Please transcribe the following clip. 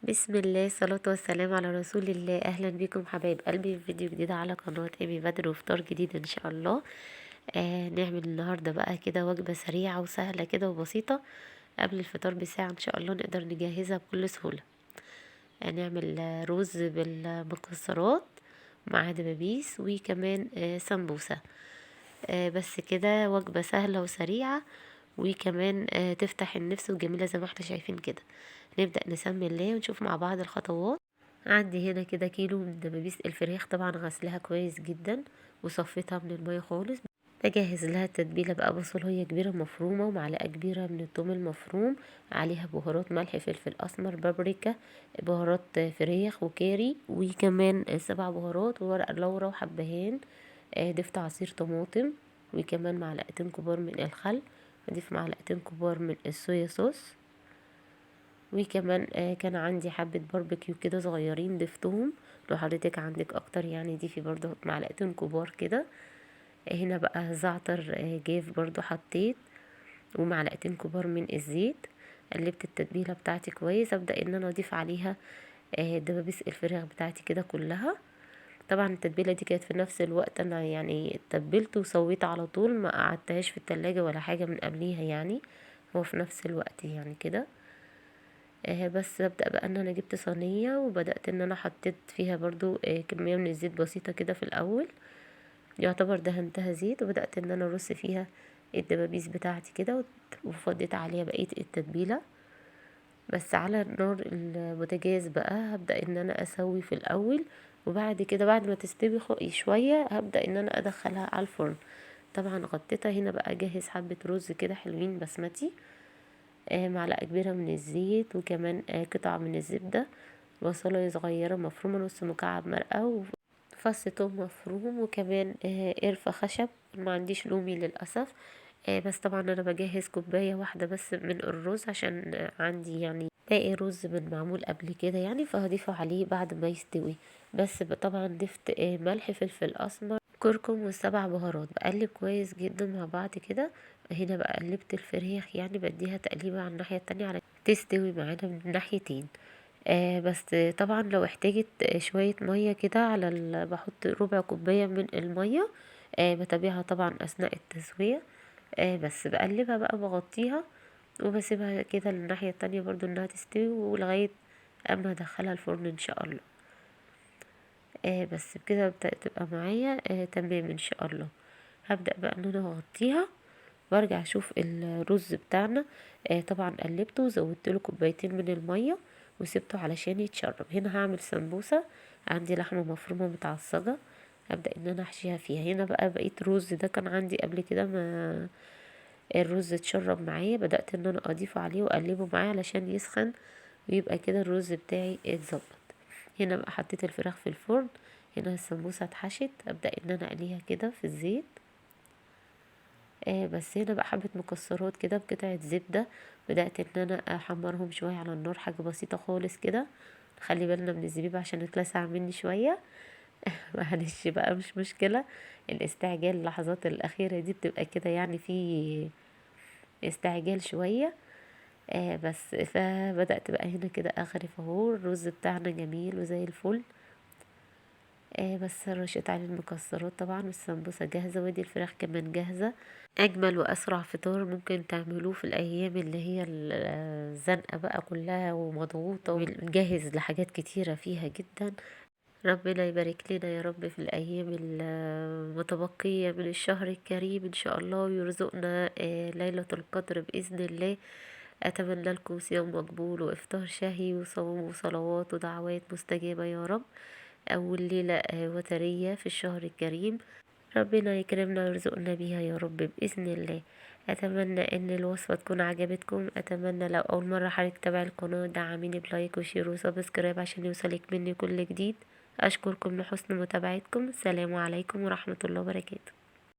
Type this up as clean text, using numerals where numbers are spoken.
بسم الله، الصلاة والسلام على رسول الله. اهلا بكم حبايب قلبي في فيديو جديد على قناة ايمي بدر وفطار جديد ان شاء الله. نعمل النهاردة بقى كده وجبة سريعة وسهلة كده وبسيطة قبل الفطار بساعة ان شاء الله نقدر نجهزها بكل سهولة. نعمل رز بالمكسرات مع دبابيس وكمان سمبوسة. بس كده وجبة سهلة وسريعة وكمان تفتح النفس وجميلة زي ما احنا شايفين كده. نبدأ نسمي الله ونشوف مع بعض الخطوات. عندي هنا كده كيلو من دبابيس الفراخ، طبعا غسلها كويس جدا وصفيتها من المية خالص. بجهز لها التتبيلة بقى: بصلاية كبيرة مفرومة ومعلقة كبيرة من الثوم المفروم، عليها بهارات ملح فلفل أسمر بابريكا، بهارات فراخ وكاري، وكمان 7 بهارات وورق لورا وحبهان. ضفت عصير طماطم وكمان معلقتين كبار من الخل. اضيف معلقتين كبار من الصويا صوص، وكمان كان عندي حبة باربيكيو كده صغيرين ضفتهم. لو حضرتك عندك اكتر يعني ضيفي برضو معلقتين كبار كده. هنا بقى زعتر جاف برضو حطيت، ومعلقتين كبار من الزيت. قلبت التتبيلة بتاعتي كويس. ابدأ ان انا اضيف عليها دبابيس الفراخ بتاعتي كده كلها. طبعا التتبيلة دي كانت في نفس الوقت انا يعني تبلت وسويت على طول، ما قعدتهاش في التلاجة ولا حاجة من قبليها يعني، هو في نفس الوقت يعني كده. بس ابدأ بقى ان انا جبت صينية وبدأت ان انا حطيت فيها برضو كمية من الزيت بسيطة كده في الاول، يعتبر دهنتها زيت، وبدأت ان انا ارص فيها الدبابيس بتاعتي كده وفضيت عليها بقية التتبيلة. بس على نار البوتاجاز بقى هبدأ ان انا اسوي في الاول، وبعد كده بعد ما تستوي شوية هبدأ ان انا ادخلها على الفرن. طبعا غطيتها. هنا بقى اجهز حبة رز كده حلوين بسمتي، معلقة كبيرة من الزيت، وكمان قطعة من الزبدة، بصلاية صغيرة مفرومة نص مكعب مرقة، وفص توم مفروم، وكمان قرفة خشب. ما عنديش لومي للأسف. بس طبعا انا بجهز كوباية واحدة بس من الرز عشان عندي يعني باقي رز من معمول قبل كده يعني، فهضيفه عليه بعد ما يستوي. بس طبعا ضفت ملح فلفل اسمر كركم والسبع بهارات. بقلب كويس جدا مع بعض كده. هنا بقى قلبت الفراخ يعني بديها تقليبة على الناحية التانية على تستوي معانا من الناحيتين. بس طبعا لو احتاجت شوية مية كده على بحط ربع كوباية من المية. بتابعها طبعا اثناء التسوية. بس بقلبها بقى بغطيها وبسيبها كده للناحية التانية برضو انها تستوي ولغاية اما ادخلها الفرن ان شاء الله. بس بكده تبقى معايا تمام ان شاء الله. هبدأ بقى ان انا اغطيها وارجع اشوف الرز بتاعنا. طبعا قلبته وزودت له كوبايتين من المية وسبته علشان يتشرب. هنا هعمل سمبوسة. عندي لحمة مفرومة متعصجة، هبدأ ان انا احشيها فيها. هنا بقى بقيت رز ده كان عندي قبل كده، ما الرز اتشرب معايا، بدأت ان انا اضيفه عليه واقلبه معاه علشان يسخن ويبقى كده الرز بتاعي اتظبط. هنا بقى حطيت الفراخ في الفرن. هنا السمبوسة اتحشت، ابدأ ان انا اقليها كده في الزيت. بس هنا بقى حبة مكسرات كده بقطعة زبدة، بدأت ان انا احمرهم شوية على النار، حاجة بسيطة خالص كده. خلي بالنا من الزبيب عشان اتلسع مني شوية. معلش بقى مش مشكلة، الاستعجال اللحظات الأخيرة دي بتبقى كده يعني في استعجال شوية. بس فبدأت بقى هنا كده أغرف اهو. الرز بتاعنا جميل وزي الفل. بس رشيت عليه المكسرات طبعا، والسمبوسة جاهزة ودي الفراخ كمان جاهزة. أجمل وأسرع فطار ممكن تعملوه في الأيام اللي هي الزنقة بقى كلها ومضغوطة ونجهز لحاجات كتيرة فيها جدا. ربنا يبارك لنا يا رب في الأيام المتبقية من الشهر الكريم إن شاء الله، ويرزقنا ليلة القدر بإذن الله. أتمنى لكم صيام مقبول وإفطار شهي وصوم وصلوات ودعوات مستجابة يا رب. أول ليلة وترية في الشهر الكريم، ربنا يكرمنا ويرزقنا بيها يا رب بإذن الله. أتمنى أن الوصفة تكون عجبتكم. أتمنى لو أول مرة حضرتك تتابع القناة دعميني بلايك وشير وسبسكرايب عشان يوصلك مني كل جديد. أشكركم لحسن متابعتكم. السلام عليكم ورحمة الله وبركاته.